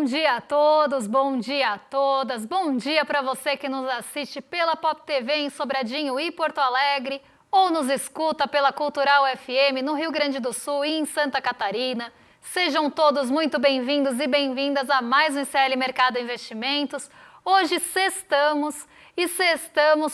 Bom dia a todos, bom dia a todas, bom dia para você que nos assiste pela Pop TV em Sobradinho e Porto Alegre, ou nos escuta pela Cultural FM no Rio Grande do Sul e em Santa Catarina. Sejam todos muito bem-vindos e bem-vindas a mais um ICL Mercado Investimentos. Hoje sextamos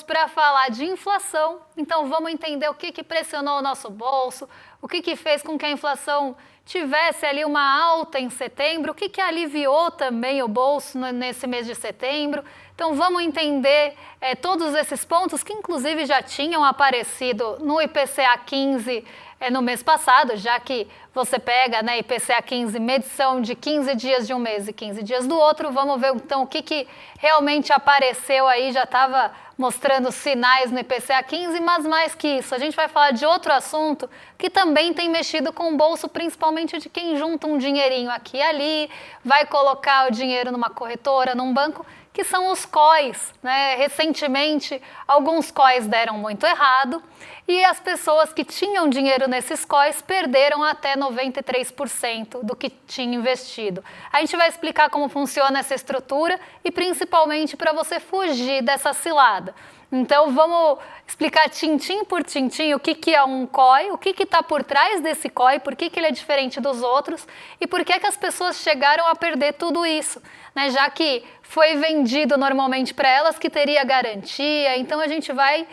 para falar de inflação, então vamos entender o que pressionou o nosso bolso, o que fez com que a inflação tivesse ali uma alta em setembro, o que aliviou também o bolso nesse mês de setembro. Então vamos entender todos esses pontos que inclusive já tinham aparecido no IPCA 15 no mês passado, já que você pega, né, IPCA 15, medição de 15 dias de um mês e 15 dias do outro. Vamos ver então o que realmente apareceu aí, já estava mostrando sinais no IPCA 15, mas mais que isso, a gente vai falar de outro assunto que também tem mexido com o bolso, principalmente de quem junta um dinheirinho aqui e ali, vai colocar o dinheiro numa corretora, num banco, que são os COIs, né? Recentemente, alguns COIs deram muito errado e as pessoas que tinham dinheiro nesses COIs perderam até 93% do que tinha investido. A gente vai explicar como funciona essa estrutura e principalmente para você fugir dessa cilada. Então vamos explicar tintim por tintim o que é um COI, o que está por trás desse COI, por que ele é diferente dos outros e por que as pessoas chegaram a perder tudo isso, né? Já que foi vendido normalmente para elas que teria garantia. Então a gente vai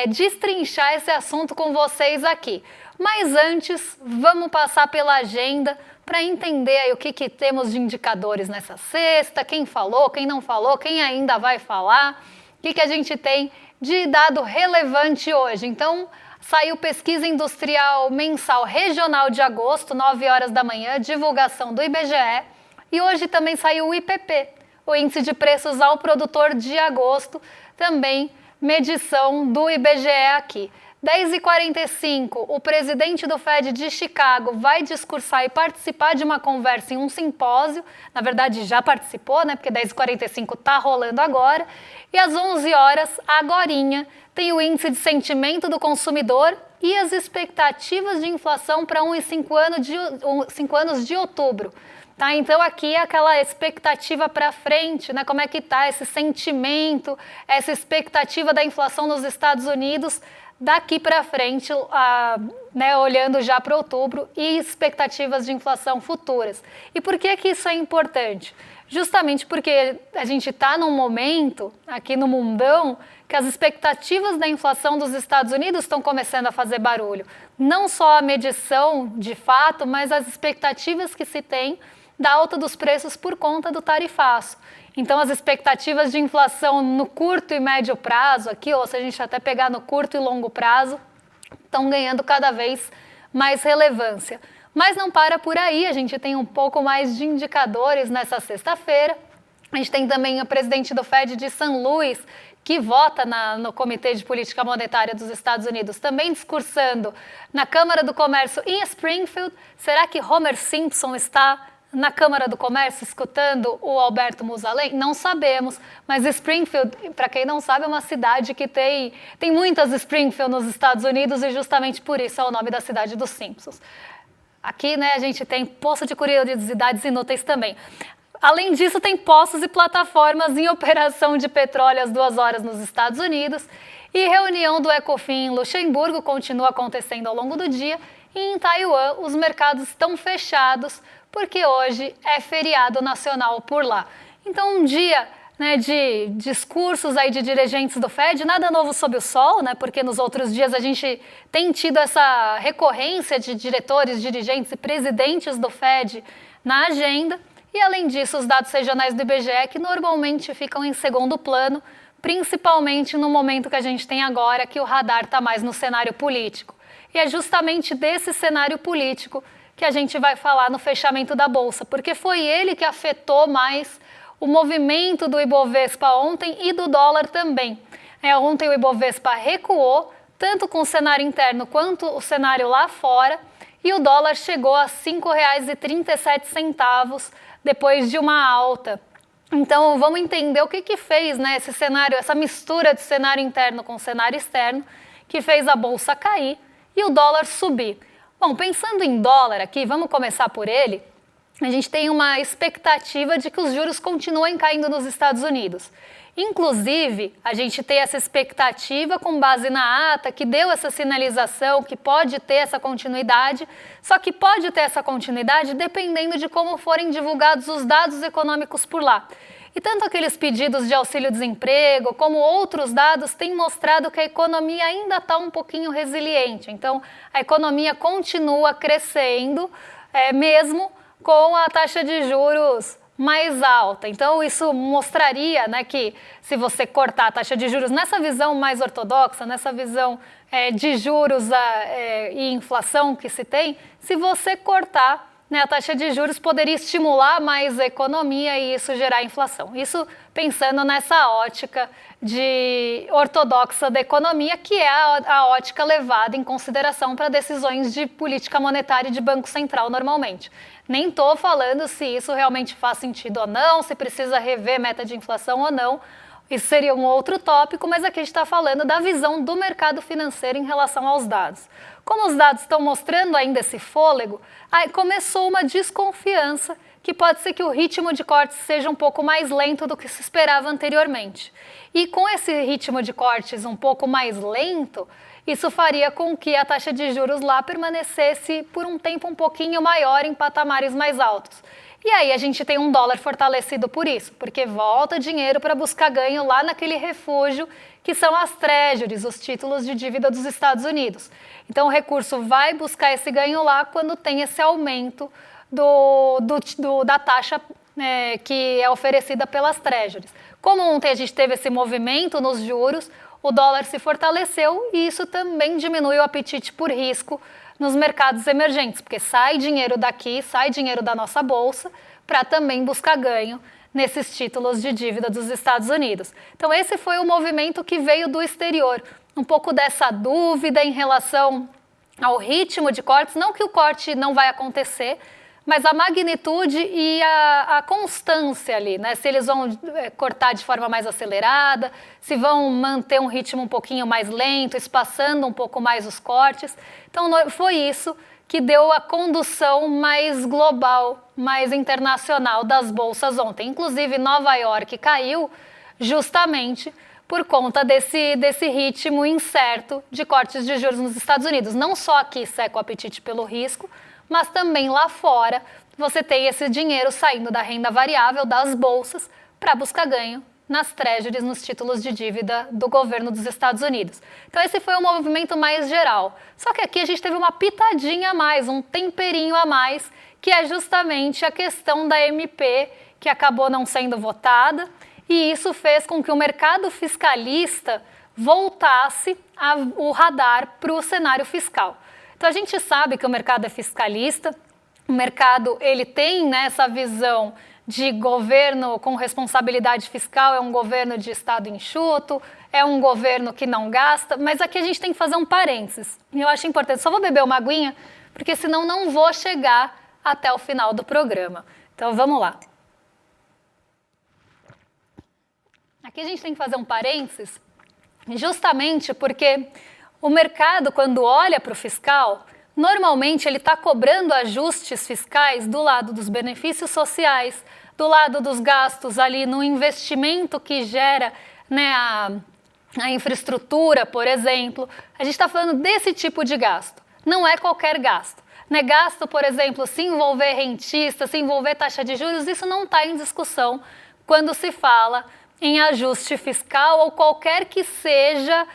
destrinchar esse assunto com vocês aqui. Mas antes, vamos passar pela agenda para entender aí o que temos de indicadores nessa sexta, quem falou, quem não falou, quem ainda vai falar. O que a gente tem de dado relevante hoje? Então, saiu pesquisa industrial mensal regional de agosto, 9 horas da manhã, divulgação do IBGE. E hoje também saiu o IPP, o Índice de Preços ao Produtor de agosto, também medição do IBGE aqui. 10h45, o presidente do Fed de Chicago vai discursar e participar de uma conversa em um simpósio. Na verdade, já participou, né? Porque 10h45 está rolando agora. E às 11 horas, agorinha, tem o índice de sentimento do consumidor e as expectativas de inflação para 1 e 5 anos de outubro. Tá, então aqui é aquela expectativa para frente, né? Como é que está esse sentimento, essa expectativa da inflação nos Estados Unidos daqui para frente, né, olhando já para outubro e expectativas de inflação futuras. E por que isso é importante? Justamente porque a gente está num momento, aqui no mundão, que as expectativas da inflação dos Estados Unidos estão começando a fazer barulho. Não só a medição de fato, mas as expectativas que se tem da alta dos preços por conta do tarifaço. Então, as expectativas de inflação no curto e médio prazo, aqui, ou se a gente até pegar no curto e longo prazo, estão ganhando cada vez mais relevância. Mas não para por aí, a gente tem um pouco mais de indicadores nessa sexta-feira. A gente tem também o presidente do Fed de São Luís, que vota no Comitê de Política Monetária dos Estados Unidos, também discursando na Câmara do Comércio em Springfield. Será que Homer Simpson está na Câmara do Comércio escutando o Alberto Musalem? Não sabemos, mas Springfield, para quem não sabe, é uma cidade que tem muitas Springfield nos Estados Unidos e justamente por isso é o nome da cidade dos Simpsons. Aqui, né, a gente tem poço de curiosidades inúteis também. Além disso, tem postos e plataformas em operação de petróleo às 2 horas nos Estados Unidos e reunião do Ecofin em Luxemburgo continua acontecendo ao longo do dia e em Taiwan os mercados estão fechados porque hoje é feriado nacional por lá. Então, um dia, né, de discursos aí de dirigentes do Fed, nada novo sob o sol, né, porque nos outros dias a gente tem tido essa recorrência de diretores, dirigentes e presidentes do Fed na agenda. E, além disso, os dados regionais do IBGE, que normalmente ficam em segundo plano, principalmente no momento que a gente tem agora, que o radar está mais no cenário político. E é justamente desse cenário político que a gente vai falar no fechamento da Bolsa, porque foi ele que afetou mais o movimento do Ibovespa ontem e do dólar também. Ontem o Ibovespa recuou, tanto com o cenário interno quanto o cenário lá fora, e o dólar chegou a R$ 5,37 depois de uma alta. Então vamos entender o que fez, né, esse cenário, essa mistura de cenário interno com cenário externo, que fez a Bolsa cair e o dólar subir. Bom, pensando em dólar aqui, vamos começar por ele. a gente tem uma expectativa de que os juros continuem caindo nos Estados Unidos. Inclusive, a gente tem essa expectativa com base na ata que deu essa sinalização que pode ter essa continuidade, só que pode ter essa continuidade dependendo de como forem divulgados os dados econômicos por lá. E tanto aqueles pedidos de auxílio-desemprego como outros dados têm mostrado que a economia ainda está um pouquinho resiliente. Então, a economia continua crescendo, mesmo com a taxa de juros mais alta. Então, isso mostraria, né, que se você cortar a taxa de juros nessa visão mais ortodoxa, nessa visão de juros e inflação que se tem, se você cortar, né, a taxa de juros poderia estimular mais a economia e isso gerar inflação. Isso pensando nessa ótica ortodoxa da economia, que é a ótica levada em consideração para decisões de política monetária e de Banco Central normalmente. Nem estou falando se isso realmente faz sentido ou não, se precisa rever meta de inflação ou não. Isso seria um outro tópico, mas aqui a gente está falando da visão do mercado financeiro em relação aos dados. Como os dados estão mostrando ainda esse fôlego, aí começou uma desconfiança que pode ser que o ritmo de cortes seja um pouco mais lento do que se esperava anteriormente. E com esse ritmo de cortes um pouco mais lento, isso faria com que a taxa de juros lá permanecesse por um tempo um pouquinho maior em patamares mais altos. E aí a gente tem um dólar fortalecido por isso, porque volta dinheiro para buscar ganho lá naquele refúgio que são as treasuries, os títulos de dívida dos Estados Unidos. Então o recurso vai buscar esse ganho lá quando tem esse aumento da taxa que é oferecida pelas treasuries. Como ontem a gente teve esse movimento nos juros, o dólar se fortaleceu e isso também diminui o apetite por risco nos mercados emergentes, porque sai dinheiro daqui, sai dinheiro da nossa bolsa para também buscar ganho nesses títulos de dívida dos Estados Unidos. Então esse foi o movimento que veio do exterior, um pouco dessa dúvida em relação ao ritmo de cortes, não que o corte não vai acontecer, mas a magnitude e a constância ali, né? Se eles vão cortar de forma mais acelerada, se vão manter um ritmo um pouquinho mais lento, espaçando um pouco mais os cortes. Então foi isso que deu a condução mais global, mais internacional das bolsas ontem. Inclusive Nova York caiu justamente por conta desse ritmo incerto de cortes de juros nos Estados Unidos. Não só aqui seca o apetite pelo risco, mas também lá fora você tem esse dinheiro saindo da renda variável das bolsas para buscar ganho nas treasuries, nos títulos de dívida do governo dos Estados Unidos. Então esse foi um movimento mais geral. Só que aqui a gente teve uma pitadinha a mais, um temperinho a mais, que é justamente a questão da MP, que acabou não sendo votada, e isso fez com que o mercado fiscalista voltasse o radar para o cenário fiscal. Então a gente sabe que o mercado é fiscalista, o mercado ele tem, né, essa visão de governo com responsabilidade fiscal, é um governo de estado enxuto, é um governo que não gasta, mas aqui a gente tem que fazer um parênteses. E eu acho importante, só vou beber uma aguinha, porque senão não vou chegar até o final do programa. Então vamos lá. Aqui a gente tem que fazer um parênteses, justamente porque o mercado, quando olha para o fiscal, normalmente ele está cobrando ajustes fiscais do lado dos benefícios sociais, do lado dos gastos ali no investimento que gera, né, a infraestrutura, por exemplo. A gente está falando desse tipo de gasto, não é qualquer gasto. Né? Gasto, por exemplo, se envolver rentista, se envolver taxa de juros, isso não está em discussão quando se fala em ajuste fiscal ou qualquer que seja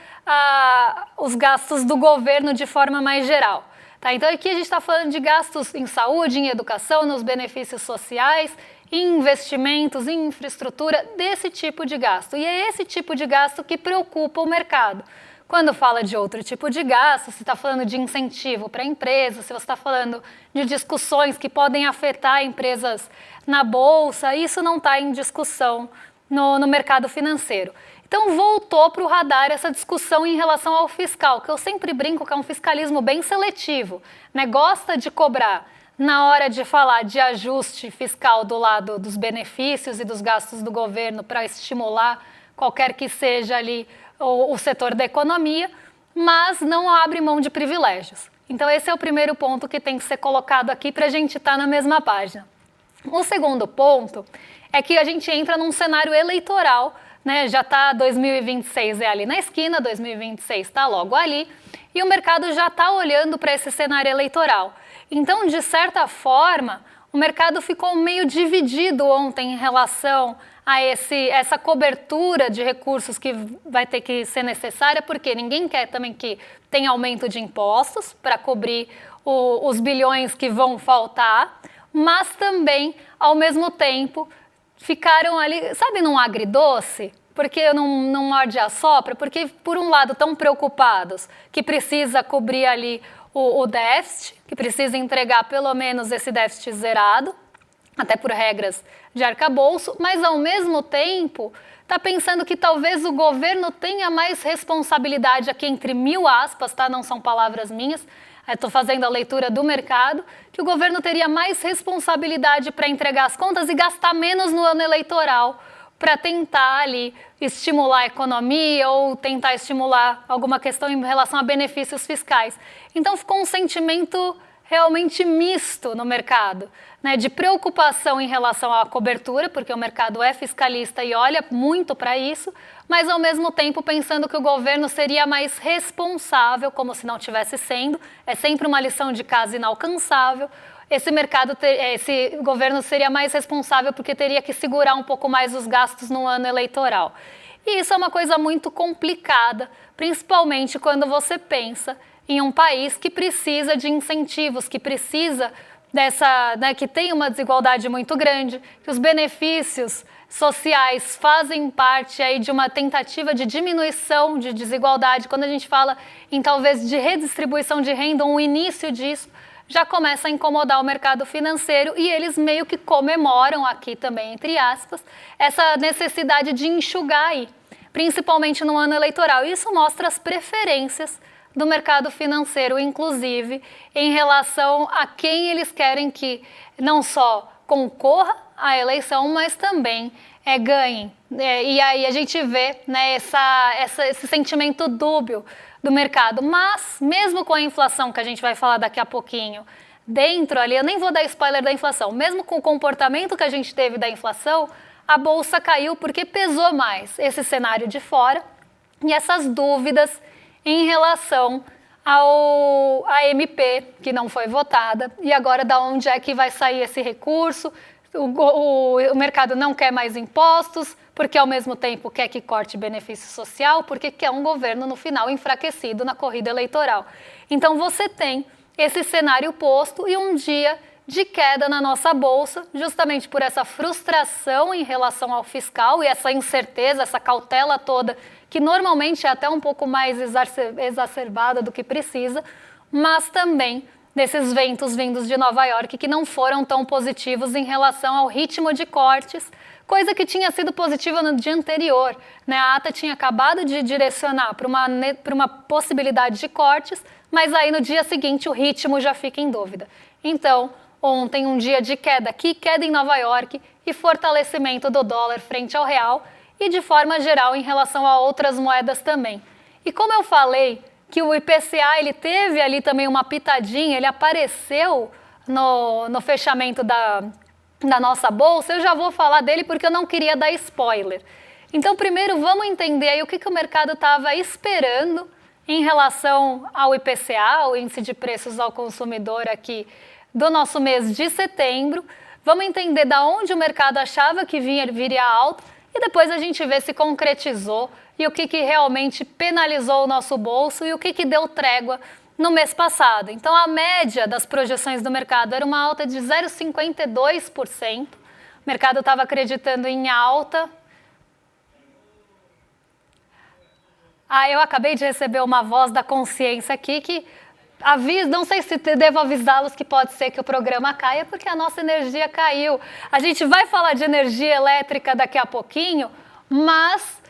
os gastos do governo de forma mais geral. Tá? Então aqui a gente está falando de gastos em saúde, em educação, nos benefícios sociais, em investimentos, em infraestrutura, desse tipo de gasto. E é esse tipo de gasto que preocupa o mercado. Quando fala de outro tipo de gasto, se está falando de incentivo para empresas, se você está falando de discussões que podem afetar empresas na bolsa, isso não está em discussão no mercado financeiro. Então voltou para o radar essa discussão em relação ao fiscal, que eu sempre brinco que é um fiscalismo bem seletivo, né? Gosta de cobrar na hora de falar de ajuste fiscal do lado dos benefícios e dos gastos do governo para estimular qualquer que seja ali o setor da economia, mas não abre mão de privilégios. Então esse é o primeiro ponto que tem que ser colocado aqui para a gente estar na mesma página. O segundo ponto é que a gente entra num cenário eleitoral, né? Já está 2026 é ali na esquina, 2026 está logo ali, e o mercado já está olhando para esse cenário eleitoral. Então, de certa forma, o mercado ficou meio dividido ontem em relação a essa cobertura de recursos que vai ter que ser necessária, porque ninguém quer também que tenha aumento de impostos para cobrir os bilhões que vão faltar, mas também, ao mesmo tempo, ficaram ali, sabe, num agridoce? Porque não morde a sopra, porque por um lado estão preocupados que precisa cobrir ali o déficit, que precisa entregar pelo menos esse déficit zerado, até por regras de arcabouço, mas ao mesmo tempo está pensando que talvez o governo tenha mais responsabilidade, aqui entre mil aspas, tá? Não são palavras minhas, estou fazendo a leitura do mercado, que o governo teria mais responsabilidade para entregar as contas e gastar menos no ano eleitoral, para tentar ali estimular a economia ou tentar estimular alguma questão em relação a benefícios fiscais. Então ficou um sentimento realmente misto no mercado, né, de preocupação em relação à cobertura, porque o mercado é fiscalista e olha muito para isso, mas ao mesmo tempo pensando que o governo seria mais responsável, como se não tivesse sendo, é sempre uma lição de casa inalcançável. Esse governo seria mais responsável porque teria que segurar um pouco mais os gastos no ano eleitoral. E isso é uma coisa muito complicada, principalmente quando você pensa em um país que precisa de incentivos, que precisa que tem uma desigualdade muito grande, que os benefícios sociais fazem parte aí de uma tentativa de diminuição de desigualdade. Quando a gente fala em talvez de redistribuição de renda, um início disso, já começa a incomodar o mercado financeiro e eles meio que comemoram aqui também, entre aspas, essa necessidade de enxugar aí, principalmente no ano eleitoral. Isso mostra as preferências do mercado financeiro, inclusive, em relação a quem eles querem que não só concorra à eleição, mas também ganhe. E aí a gente vê, né, esse sentimento dúbio do mercado. Mas, mesmo com a inflação, que a gente vai falar daqui a pouquinho, dentro ali, eu nem vou dar spoiler da inflação, mesmo com o comportamento que a gente teve da inflação, a bolsa caiu porque pesou mais esse cenário de fora e essas dúvidas em relação à MP, que não foi votada, e agora da onde é que vai sair esse recurso. O mercado não quer mais impostos, porque ao mesmo tempo quer que corte benefício social, porque quer um governo no final enfraquecido na corrida eleitoral. Então você tem esse cenário posto e um dia de queda na nossa bolsa, justamente por essa frustração em relação ao fiscal e essa incerteza, essa cautela toda, que normalmente é até um pouco mais exacerbada do que precisa, mas também desses ventos vindos de Nova York que não foram tão positivos em relação ao ritmo de cortes, coisa que tinha sido positiva no dia anterior, né? A ata tinha acabado de direcionar para uma possibilidade de cortes, mas aí no dia seguinte o ritmo já fica em dúvida. Então, ontem um dia de queda aqui, queda em Nova York e fortalecimento do dólar frente ao real e de forma geral em relação a outras moedas também. E como eu falei que o IPCA ele teve ali também uma pitadinha, ele apareceu no fechamento da nossa bolsa, eu já vou falar dele porque eu não queria dar spoiler. Então, primeiro, vamos entender aí o que o mercado estava esperando em relação ao IPCA, o Índice de Preços ao Consumidor aqui do nosso mês de setembro. Vamos entender de onde o mercado achava que viria alta e depois a gente vê se concretizou e o que realmente penalizou o nosso bolso e o que deu trégua no mês passado. Então, a média das projeções do mercado era uma alta de 0,52%. O mercado estava acreditando em alta. Eu acabei de receber uma voz da consciência aqui que avisa, não sei se devo avisá-los que pode ser que o programa caia, porque a nossa energia caiu. A gente vai falar de energia elétrica daqui a pouquinho, mas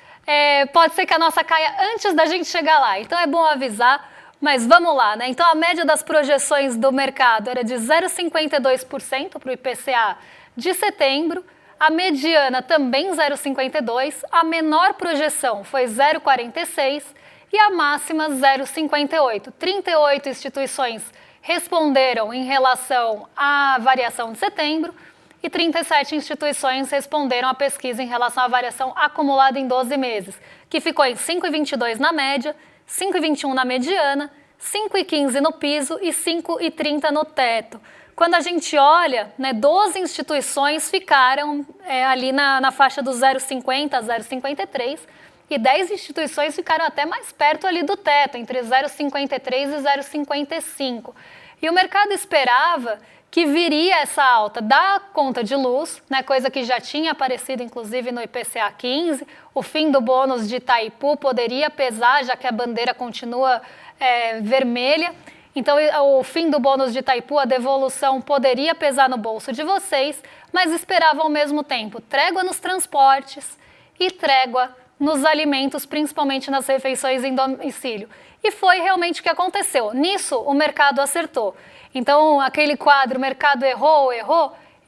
pode ser que a nossa caia antes da gente chegar lá. Então é bom avisar, mas vamos lá, né? Então a média das projeções do mercado era de 0,52% para o IPCA de setembro, a mediana também 0,52%, a menor projeção foi 0,46% e a máxima 0,58%. 38 instituições responderam em relação à variação de setembro e 37 instituições responderam à pesquisa em relação à variação acumulada em 12 meses, que ficou em 5,22 na média, 5,21 na mediana, 5,15 no piso e 5,30 no teto. Quando a gente olha, 12 instituições ficaram ali na faixa do 0,50 a 0,53 e 10 instituições ficaram até mais perto ali do teto, entre 0,53 e 0,55. E o mercado esperava que viria essa alta da conta de luz, coisa que já tinha aparecido inclusive no IPCA 15, o fim do bônus de Itaipu poderia pesar, já que a bandeira continua vermelha. Então, o fim do bônus de Itaipu, a devolução, poderia pesar no bolso de vocês, mas esperavam ao mesmo tempo trégua nos transportes e trégua nos alimentos, principalmente nas refeições em domicílio. E foi realmente o que aconteceu. Nisso, o mercado acertou. Então, aquele quadro, o mercado errou,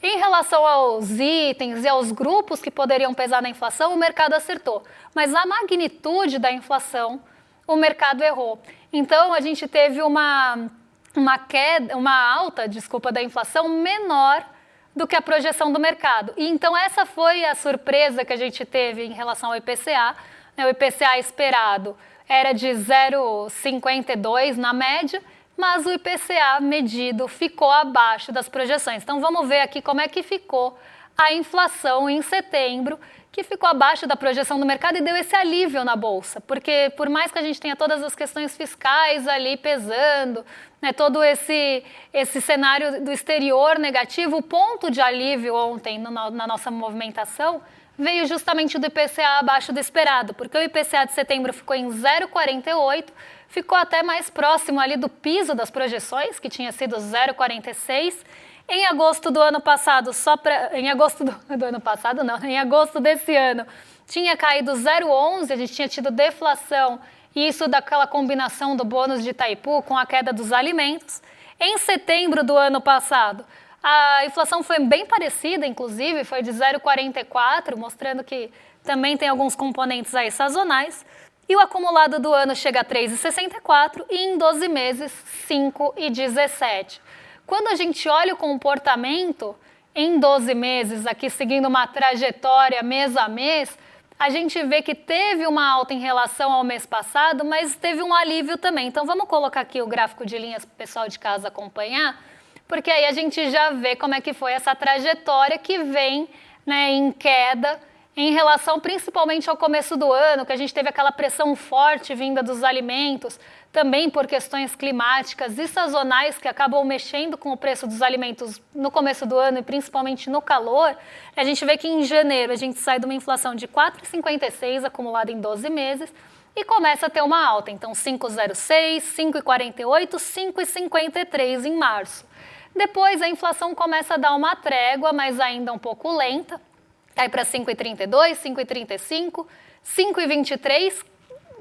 em relação aos itens e aos grupos que poderiam pesar na inflação, o mercado acertou. Mas a magnitude da inflação, o mercado errou. Então, a gente teve uma alta da inflação menor do que a projeção do mercado. E então, essa foi a surpresa que a gente teve em relação ao IPCA. O IPCA esperado era de 0,52 na média, mas o IPCA medido ficou abaixo das projeções. Então, vamos ver aqui como é que ficou a inflação em setembro, que ficou abaixo da projeção do mercado e deu esse alívio na Bolsa. Porque, por mais que a gente tenha todas as questões fiscais ali pesando, todo esse cenário do exterior negativo, o ponto de alívio ontem na nossa movimentação veio justamente do IPCA abaixo do esperado, porque o IPCA de setembro ficou em 0,48, ficou até mais próximo ali do piso das projeções, que tinha sido 0,46. Em agosto do ano passado, em agosto desse ano, tinha caído 0,11, a gente tinha tido deflação, e isso daquela combinação do bônus de Itaipu com a queda dos alimentos. Em setembro do ano passado, a inflação foi bem parecida, inclusive, foi de 0,44, mostrando que também tem alguns componentes aí sazonais. E o acumulado do ano chega a 3,64 e em 12 meses, 5,17. Quando a gente olha o comportamento em 12 meses, aqui seguindo uma trajetória mês a mês, a gente vê que teve uma alta em relação ao mês passado, mas teve um alívio também. Então, vamos colocar aqui o gráfico de linhas para o pessoal de casa acompanhar, porque aí a gente já vê como é que foi essa trajetória que vem em queda em relação principalmente ao começo do ano, que a gente teve aquela pressão forte vinda dos alimentos, também por questões climáticas e sazonais que acabam mexendo com o preço dos alimentos no começo do ano e principalmente no calor. A gente vê que em janeiro a gente sai de uma inflação de 4,56 acumulada em 12 meses e começa a ter uma alta. Então 5,06, 5,48, 5,53 em março. Depois a inflação começa a dar uma trégua, mas ainda um pouco lenta. Cai para 5,32, 5,35, 5,23.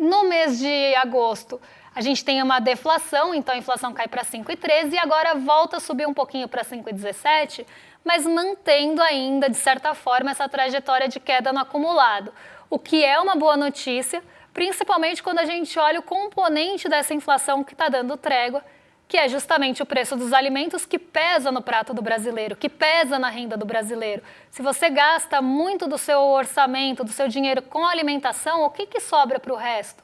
No mês de agosto, a gente tem uma deflação, então a inflação cai para 5,13 e agora volta a subir um pouquinho para 5,17, mas mantendo ainda, de certa forma, essa trajetória de queda no acumulado. O que é uma boa notícia, principalmente quando a gente olha o componente dessa inflação que está dando trégua, que é justamente o preço dos alimentos que pesa no prato do brasileiro, que pesa na renda do brasileiro. Se você gasta muito do seu orçamento, do seu dinheiro com alimentação, o que sobra para o resto?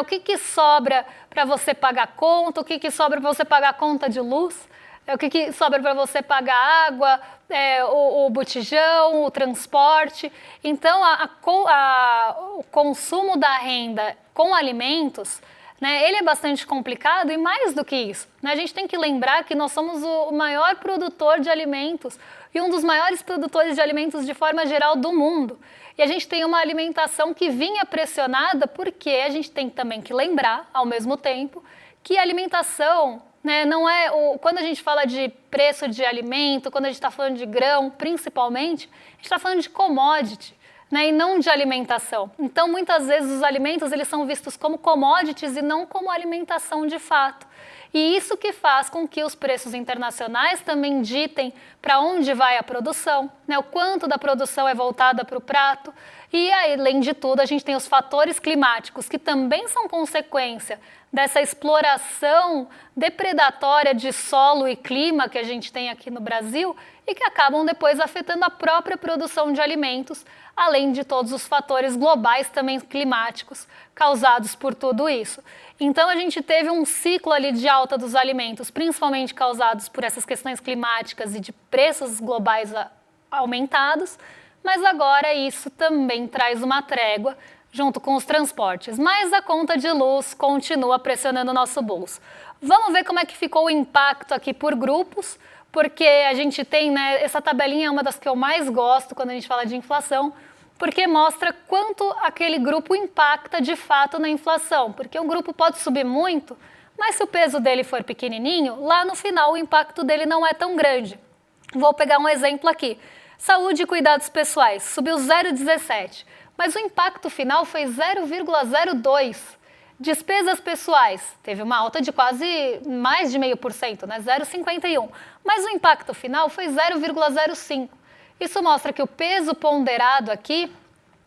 O que sobra para você pagar conta, o que sobra para você pagar conta de luz, o que sobra para você pagar água, o botijão, o transporte. Então, o consumo da renda com alimentos, ele é bastante complicado e mais do que isso. A gente tem que lembrar que nós somos o maior produtor de alimentos e um dos maiores produtores de alimentos de forma geral do mundo. E a gente tem uma alimentação que vinha pressionada porque a gente tem também que lembrar, ao mesmo tempo, que a alimentação não é... Quando a gente fala de preço de alimento, quando a gente está falando de grão, principalmente, a gente está falando de commodity. E não de alimentação. Então, muitas vezes, os alimentos eles são vistos como commodities e não como alimentação de fato. E isso que faz com que os preços internacionais também ditem para onde vai a produção, né? O quanto da produção é voltada para o prato. E, além de tudo, a gente tem os fatores climáticos, que também são consequência dessa exploração depredatória de solo e clima que a gente tem aqui no Brasil e que acabam depois afetando a própria produção de alimentos, além de todos os fatores globais também climáticos causados por tudo isso. Então a gente teve um ciclo ali de alta dos alimentos, principalmente causados por essas questões climáticas e de preços globais aumentados, mas agora isso também traz uma trégua junto com os transportes, mas a conta de luz continua pressionando o nosso bolso. Vamos ver como é que ficou o impacto aqui por grupos, porque a gente tem, né, essa tabelinha é uma das que eu mais gosto quando a gente fala de inflação, porque mostra quanto aquele grupo impacta de fato na inflação, porque um grupo pode subir muito, mas se o peso dele for pequenininho, lá no final o impacto dele não é tão grande. Vou pegar um exemplo aqui. Saúde e cuidados pessoais, subiu 0,17, mas o impacto final foi 0,02. Despesas pessoais, teve uma alta de quase mais de 0,5%, né? 0,51, mas o impacto final foi 0,05. Isso mostra que o peso ponderado aqui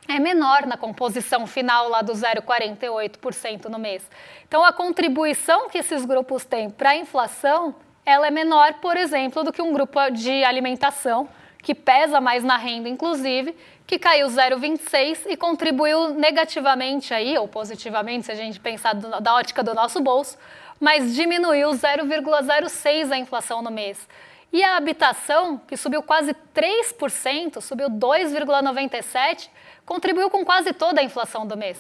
é menor na composição final lá do 0,48% no mês. Então, a contribuição que esses grupos têm para a inflação, ela é menor, por exemplo, do que um grupo de alimentação, que pesa mais na renda, inclusive, que caiu 0,26 e contribuiu negativamente aí, ou positivamente, se a gente pensar da ótica do nosso bolso, mas diminuiu 0,06 a inflação no mês. E a habitação, que subiu quase 3%, subiu 2,97%, contribuiu com quase toda a inflação do mês.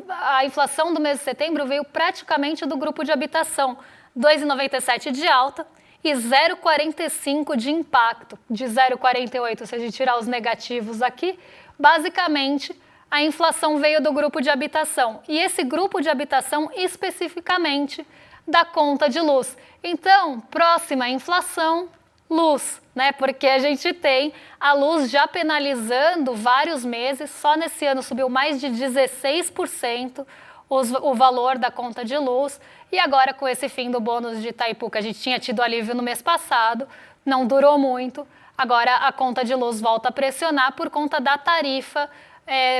A inflação do mês de setembro veio praticamente do grupo de habitação, 2,97% de alta, e 0,45 de impacto, de 0,48 se a gente tirar os negativos aqui, basicamente a inflação veio do grupo de habitação, e esse grupo de habitação especificamente da conta de luz. Então, próxima inflação, luz, né? Porque a gente tem a luz já penalizando vários meses, só nesse ano subiu mais de 16%, o valor da conta de luz, e agora com esse fim do bônus de Itaipu, que a gente tinha tido alívio no mês passado, não durou muito, agora a conta de luz volta a pressionar por conta da tarifa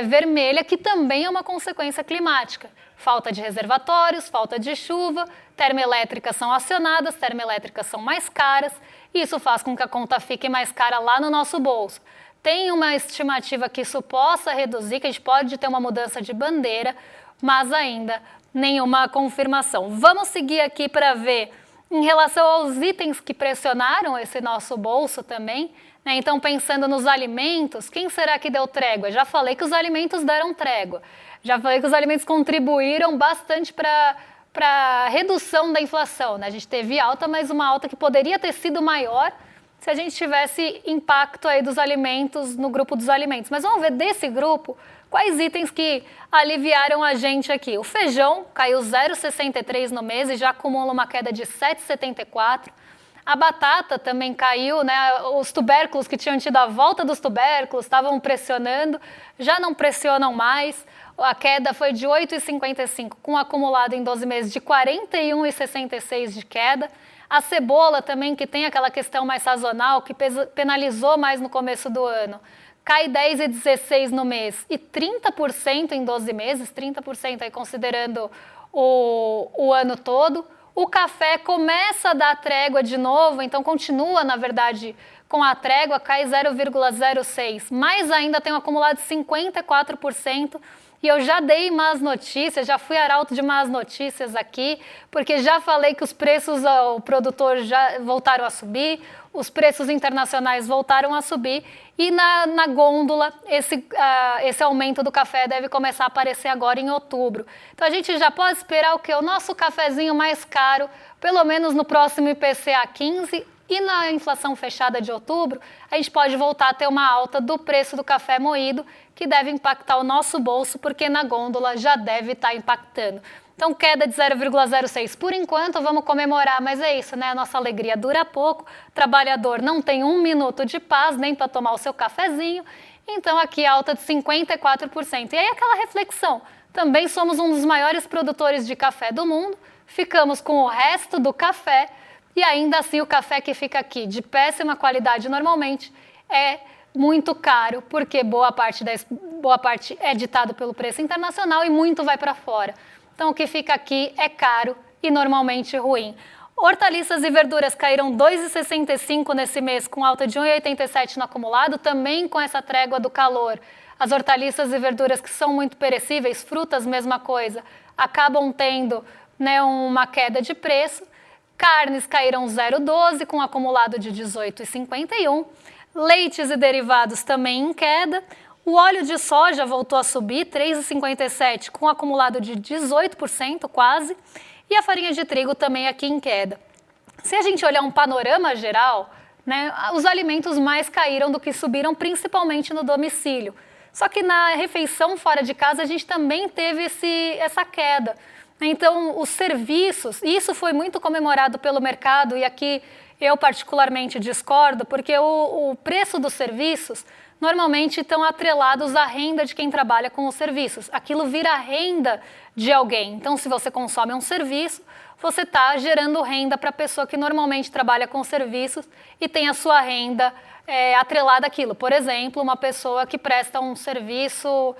vermelha, que também é uma consequência climática. Falta de reservatórios, falta de chuva, termoelétricas são acionadas, termoelétricas são mais caras, e isso faz com que a conta fique mais cara lá no nosso bolso. Tem uma estimativa que isso possa reduzir, que a gente pode ter uma mudança de bandeira, mas ainda nenhuma confirmação. Vamos seguir aqui para ver em relação aos itens que pressionaram esse nosso bolso também, né? Então, pensando nos alimentos, quem será que deu trégua? Já falei que os alimentos deram trégua. Já falei que os alimentos contribuíram bastante para a redução da inflação, né? A gente teve alta, mas uma alta que poderia ter sido maior se a gente tivesse impacto aí dos alimentos no grupo dos alimentos. Mas vamos ver desse grupo quais itens que aliviaram a gente aqui. O feijão caiu 0,63 no mês e já acumula uma queda de 7,74. A batata também caiu, né? Os tubérculos que tinham tido a volta dos tubérculos estavam pressionando, já não pressionam mais. A queda foi de 8,55, com um acumulado em 12 meses de 41,66 de queda. A cebola também, que tem aquela questão mais sazonal, que penalizou mais no começo do ano, cai 10,16 no mês e 30% em 12 meses, 30% aí considerando o ano todo. O café começa a dar trégua de novo, então continua, na verdade, com a trégua, cai 0,06, mas ainda tem um acumulado de 54%. E eu já dei más notícias, já fui arauto de más notícias aqui, porque já falei que os preços ao produtor já voltaram a subir, os preços internacionais voltaram a subir, e na gôndola esse aumento do café deve começar a aparecer agora em outubro. Então a gente já pode esperar o quê? O nosso cafezinho mais caro, pelo menos no próximo IPCA 15, e na inflação fechada de outubro, a gente pode voltar a ter uma alta do preço do café moído, que deve impactar o nosso bolso, porque na gôndola já deve estar impactando. Então, queda de 0,06 por enquanto, vamos comemorar, mas é isso, né? A nossa alegria dura pouco, o trabalhador não tem um minuto de paz, nem para tomar o seu cafezinho, então aqui alta de 54%. E aí aquela reflexão, também somos um dos maiores produtores de café do mundo, ficamos com o resto do café e ainda assim o café que fica aqui de péssima qualidade normalmente é muito caro, porque boa parte é ditado pelo preço internacional e muito vai para fora. Então o que fica aqui é caro e normalmente ruim. Hortaliças e verduras caíram 2,65 nesse mês, com alta de 1,87 no acumulado, também com essa trégua do calor. As hortaliças e verduras que são muito perecíveis, frutas, mesma coisa, acabam tendo, né, uma queda de preço. Carnes caíram 0,12 com acumulado de 18,51. Leites e derivados também em queda. O óleo de soja voltou a subir, 3,57 com acumulado de 18% quase. E a farinha de trigo também aqui em queda. Se a gente olhar um panorama geral, né, os alimentos mais caíram do que subiram, principalmente no domicílio. Só que na refeição fora de casa a gente também teve essa queda. Então, os serviços, e isso foi muito comemorado pelo mercado, e aqui eu particularmente discordo, porque o preço dos serviços normalmente estão atrelados à renda de quem trabalha com os serviços. Aquilo vira renda de alguém. Então, se você consome um serviço, você está gerando renda para a pessoa que normalmente trabalha com serviços e tem a sua renda atrelada àquilo. Por exemplo, uma pessoa que presta um serviço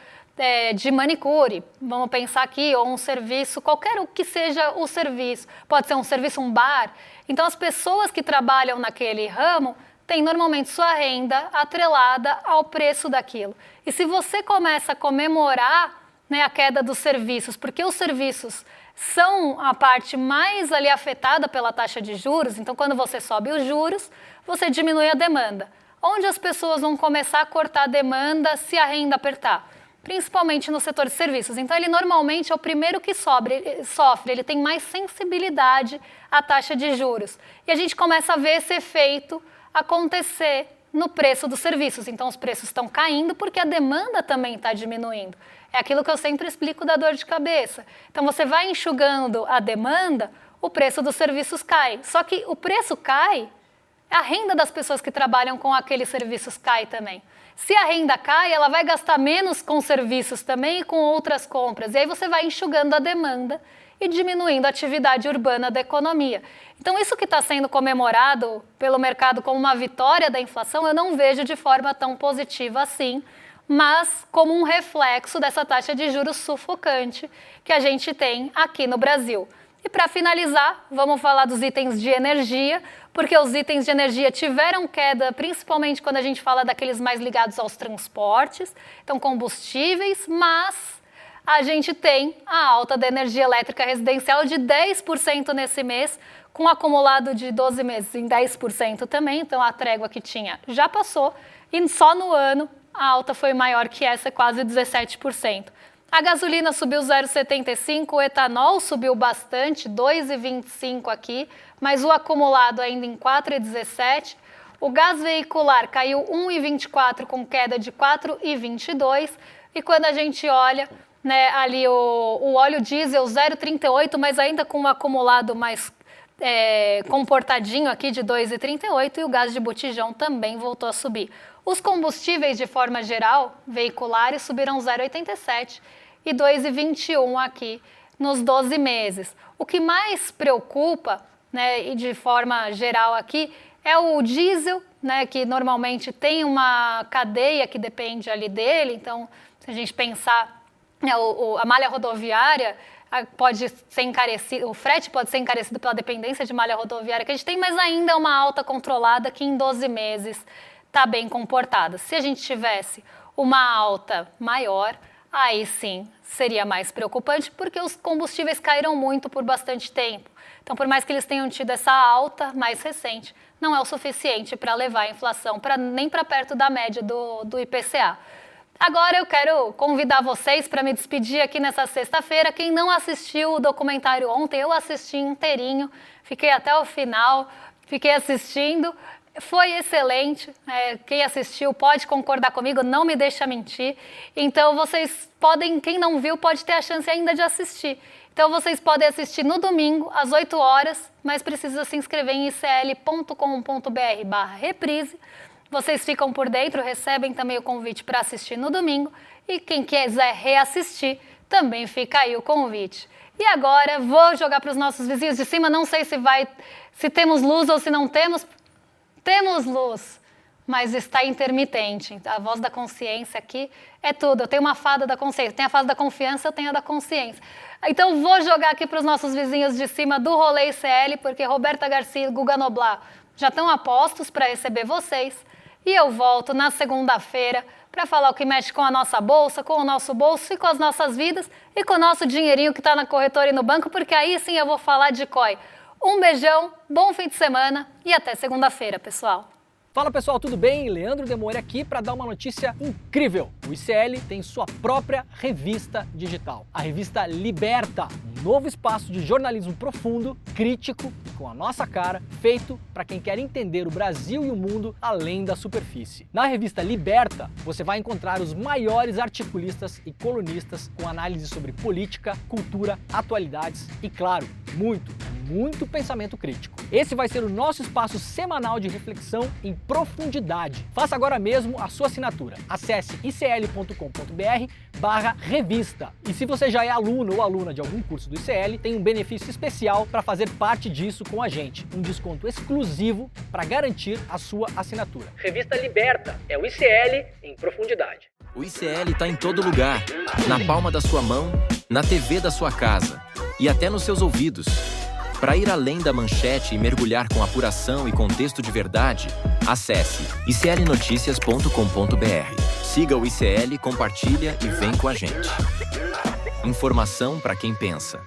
de manicure, vamos pensar aqui, ou um serviço, qualquer o que seja o serviço, pode ser um serviço, um bar. Então, as pessoas que trabalham naquele ramo têm normalmente sua renda atrelada ao preço daquilo. E se você começa a comemorar, né, a queda dos serviços, porque os serviços são a parte mais ali afetada pela taxa de juros, então quando você sobe os juros, você diminui a demanda. Onde as pessoas vão começar a cortar a demanda se a renda apertar? Principalmente no setor de serviços. Então, ele normalmente é o primeiro que sofre, ele tem mais sensibilidade à taxa de juros. E a gente começa a ver esse efeito acontecer no preço dos serviços. Então, os preços estão caindo porque a demanda também está diminuindo. É aquilo que eu sempre explico da dor de cabeça. Então, você vai enxugando a demanda, o preço dos serviços cai. Só que o preço cai, a renda das pessoas que trabalham com aqueles serviços cai também. Se a renda cai, ela vai gastar menos com serviços também e com outras compras. E aí você vai enxugando a demanda e diminuindo a atividade urbana da economia. Então, isso que está sendo comemorado pelo mercado como uma vitória da inflação, eu não vejo de forma tão positiva assim, mas como um reflexo dessa taxa de juros sufocante que a gente tem aqui no Brasil. E para finalizar, vamos falar dos itens de energia, porque os itens de energia tiveram queda, principalmente quando a gente fala daqueles mais ligados aos transportes, então combustíveis, mas a gente tem a alta da energia elétrica residencial de 10% nesse mês, com um acumulado de 12 meses em 10% também, então a trégua que tinha já passou, e só no ano a alta foi maior que essa, quase 17%. A gasolina subiu 0,75, o etanol subiu bastante, 2,25 aqui, mas o acumulado ainda em 4,17. O gás veicular caiu 1,24 com queda de 4,22. E quando a gente olha, né, ali o óleo diesel 0,38, mas ainda com um acumulado mais comportadinho aqui de 2,38, e o gás de botijão também voltou a subir. Os combustíveis, de forma geral, veiculares, subiram 0,87 e 2,21 aqui nos 12 meses. O que mais preocupa, né, e de forma geral aqui, é o diesel, né, que normalmente tem uma cadeia que depende ali dele. Então, se a gente pensar, né, a malha rodoviária pode ser encarecido, o frete pode ser encarecido pela dependência de malha rodoviária que a gente tem, mas ainda é uma alta controlada que em 12 meses está bem comportada. Se a gente tivesse uma alta maior, aí sim seria mais preocupante, porque os combustíveis caíram muito por bastante tempo. Então, por mais que eles tenham tido essa alta mais recente, não é o suficiente para levar a inflação nem para perto da média do IPCA. Agora eu quero convidar vocês para me despedir aqui nessa sexta-feira. Quem não assistiu o documentário ontem, eu assisti inteirinho, fiquei até o final, fiquei assistindo. Foi excelente, quem assistiu pode concordar comigo, não me deixa mentir. Então vocês podem, quem não viu, pode ter a chance ainda de assistir. Então vocês podem assistir no domingo, às 8 horas, mas precisa se inscrever em icl.com.br/reprise. Vocês ficam por dentro, recebem também o convite para assistir no domingo. E quem quiser reassistir, também fica aí o convite. E agora vou jogar para os nossos vizinhos de cima, não sei se temos luz ou se não temos. Temos luz, mas está intermitente. A voz da consciência aqui é tudo. Eu tenho uma fada da consciência, tem a fada da confiança, eu tenho a da consciência. Então vou jogar aqui para os nossos vizinhos de cima do Rolê ICL, porque Roberta Garcia e Guga Noblar já estão a postos para receber vocês. E eu volto na segunda-feira para falar o que mexe com a nossa bolsa, com o nosso bolso e com as nossas vidas e com o nosso dinheirinho que está na corretora e no banco, porque aí sim eu vou falar de COI. Um beijão, bom fim de semana e até segunda-feira, pessoal. Fala pessoal, tudo bem? Leandro Demore aqui para dar uma notícia incrível. O ICL tem sua própria revista digital, a revista Liberta, um novo espaço de jornalismo profundo, crítico, com a nossa cara, feito para quem quer entender o Brasil e o mundo além da superfície. Na revista Liberta, você vai encontrar os maiores articulistas e colunistas com análise sobre política, cultura, atualidades e, claro, muito pensamento crítico. Esse vai ser o nosso espaço semanal de reflexão em profundidade. Faça agora mesmo a sua assinatura. Acesse icl.com.br/revista. E se você já é aluno ou aluna de algum curso do ICL, tem um benefício especial para fazer parte disso com a gente. Um desconto exclusivo para garantir a sua assinatura. Revista Liberta é o ICL em profundidade. O ICL está em todo lugar, na palma da sua mão, na TV da sua casa e até nos seus ouvidos. Para ir além da manchete e mergulhar com apuração e contexto de verdade, acesse iclnoticias.com.br. Siga o ICL, compartilha e vem com a gente. Informação para quem pensa.